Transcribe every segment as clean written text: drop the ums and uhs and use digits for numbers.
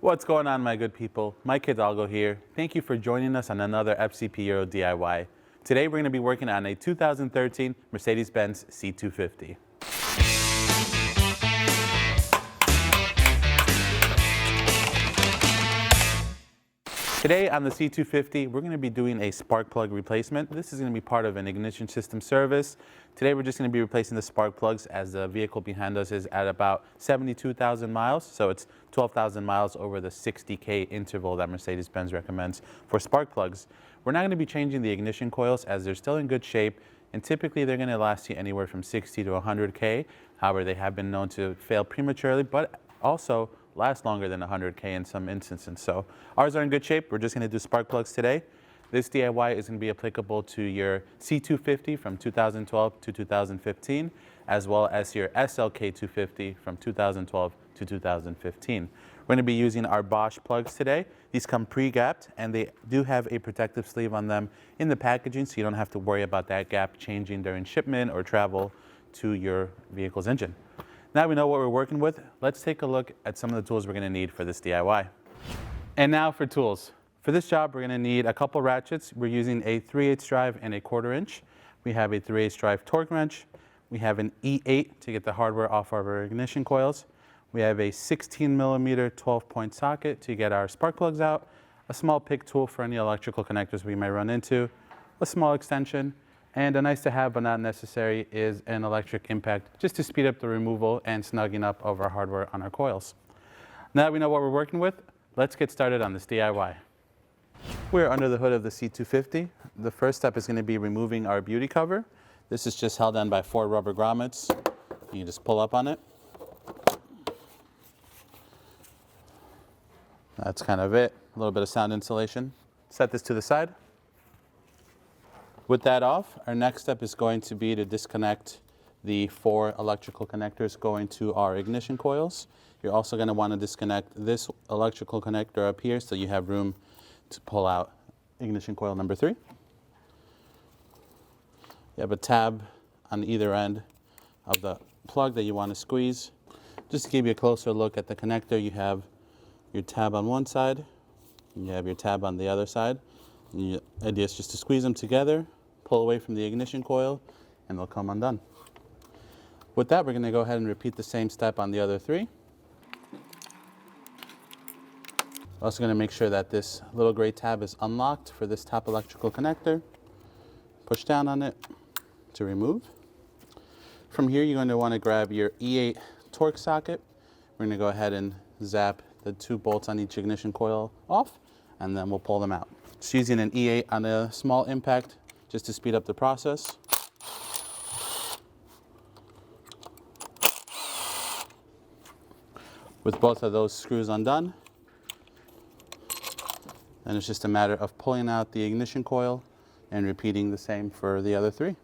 What's going on, my good people? Mike Hidalgo here. Thank you for joining us on another FCP Euro DIY. Today we're going to be working on a 2013 Mercedes-Benz C250. Today on the C250, we're going to be doing a spark plug replacement. This is going to be part of an ignition system service. Today we're just going to be replacing the spark plugs, as the vehicle behind us is at about 72,000 miles. So it's 12,000 miles over the 60K interval that Mercedes-Benz recommends for spark plugs. We're not going to be changing the ignition coils, as they're still in good shape, and typically they're going to last you anywhere from 60 to 100K. However, they have been known to fail prematurely, but also last longer than 100K in some instances. So ours are in good shape. We're just going to do spark plugs today. This DIY is going to be applicable to your C250 from 2012 to 2015, as well as your SLK250 from 2012 to 2015. We're going to be using our Bosch plugs today. These come pre-gapped, and they do have a protective sleeve on them in the packaging, so you don't have to worry about that gap changing during shipment or travel to your vehicle's engine. Now we know what we're working with, let's take a look at some of the tools we're going to need for this DIY. And now for tools. For this job, we're going to need a couple ratchets. We're using a 3/8 drive and a 1/4 inch. We have a 3/8 drive torque wrench. We have an E8 to get the hardware off of our ignition coils. We have a 16mm 12-point socket to get our spark plugs out, a small pick tool for any electrical connectors we may run into, a small extension, and a nice to have but not necessary is an electric impact, just to speed up the removal and snugging up of our hardware on our coils. Now that we know what we're working with, let's get started on this DIY. We're under the hood of the C250. The first step is going to be removing our beauty cover. This is just held on by 4 rubber grommets. You just pull up on it. That's kind of it. A little bit of sound insulation. Set this to the side. With that off, our next step is going to be to disconnect the 4 electrical connectors going to our ignition coils. You're also going to want to disconnect this electrical connector up here so you have room to pull out ignition coil number 3. You have a tab on either end of the plug that you want to squeeze. Just to give you a closer look at the connector, you have your tab on one side, and you have your tab on the other side. And the idea is just to squeeze them together, pull away from the ignition coil, and they'll come undone. With that, we're going to go ahead and repeat the same step on the other 3. We're also going to make sure that this little gray tab is unlocked for this top electrical connector. Push down on it to remove. From here, you're going to want to grab your E8 torque socket. We're going to go ahead and zap the 2 bolts on each ignition coil off, and then we'll pull them out. Just using an E8 on a small impact just to speed up the process. With both of those screws undone, then it's just a matter of pulling out the ignition coil and repeating the same for the other 3.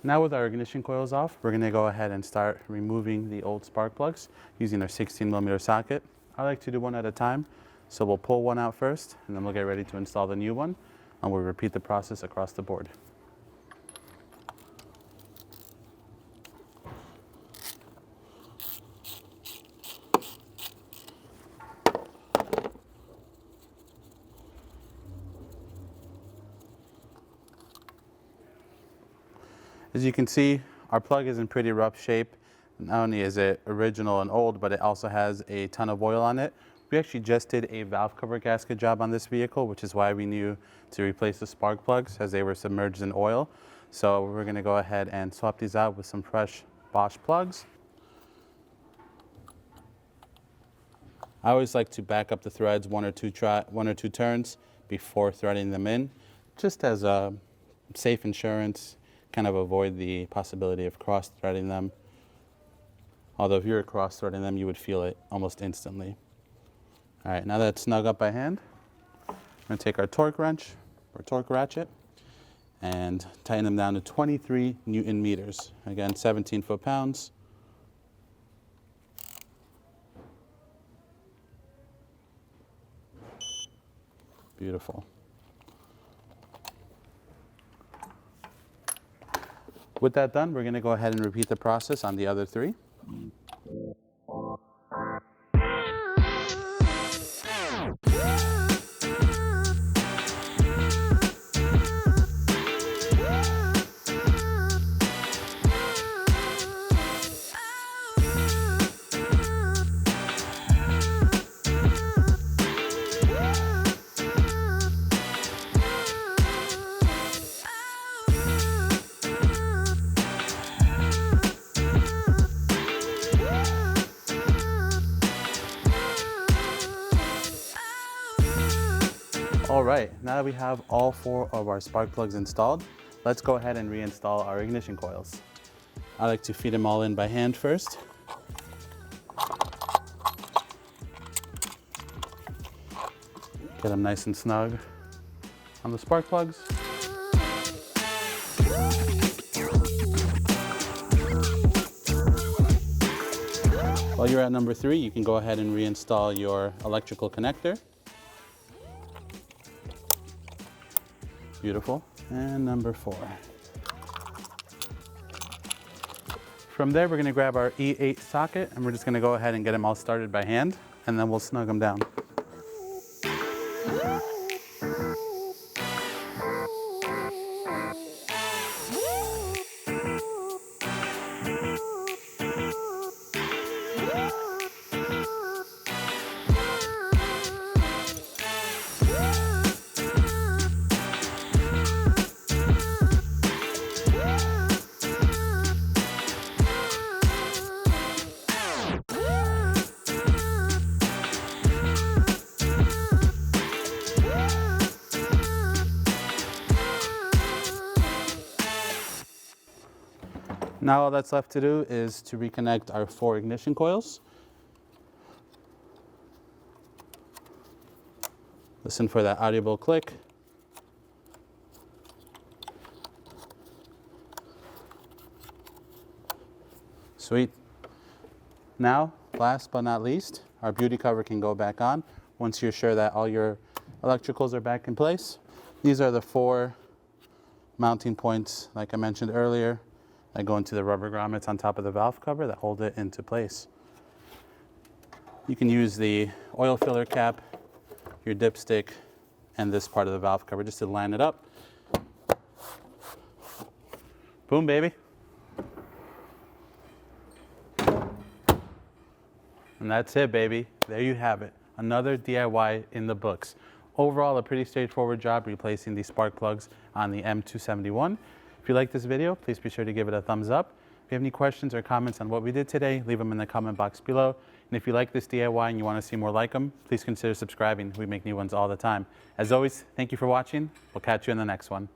Now with our ignition coils off, we're going to go ahead and start removing the old spark plugs using our 16mm socket. I like to do one at a time, so we'll pull one out first, and then we'll get ready to install the new one, and we'll repeat the process across the board. As you can see, our plug is in pretty rough shape. Not only is it original and old, but it also has a ton of oil on it. We actually just did a valve cover gasket job on this vehicle, which is why we knew to replace the spark plugs, as they were submerged in oil. So we're going to go ahead and swap these out with some fresh Bosch plugs. I always like to back up the threads one or two turns before threading them in, just as a safe insurance. Kind of avoid the possibility of cross-threading them. Although if you were cross-threading them, you would feel it almost instantly. All right, now that it's snug up by hand, I'm going to take our torque wrench or torque ratchet and tighten them down to 23 Newton meters. Again, 17 foot-pounds. Beautiful. With that done, we're going to go ahead and repeat the process on the other three. All right, now that we have all 4 of our spark plugs installed, let's go ahead and reinstall our ignition coils. I like to feed them all in by hand first. Get them nice and snug on the spark plugs. While you're at number 3, you can go ahead and reinstall your electrical connector. Beautiful. And number 4. From there, we're going to grab our E8 socket and we're just going to go ahead and get them all started by hand, and then we'll snug them down. Now all that's left to do is to reconnect our 4 ignition coils. Listen for that audible click. Sweet. Now, last but not least, our beauty cover can go back on once you're sure that all your electricals are back in place. These are the 4 mounting points, like I mentioned earlier, that go into the rubber grommets on top of the valve cover that hold it into place. You can use the oil filler cap, your dipstick, and this part of the valve cover just to line it up. Boom, baby. And that's it, baby. There you have it. Another DIY in the books. Overall, a pretty straightforward job replacing these spark plugs on the M271. If you like this video, please be sure to give it a thumbs up. If you have any questions or comments on what we did today, leave them in the comment box below. And if you like this DIY and you want to see more like them, please consider subscribing. We make new ones all the time. As always, thank you for watching. We'll catch you in the next one.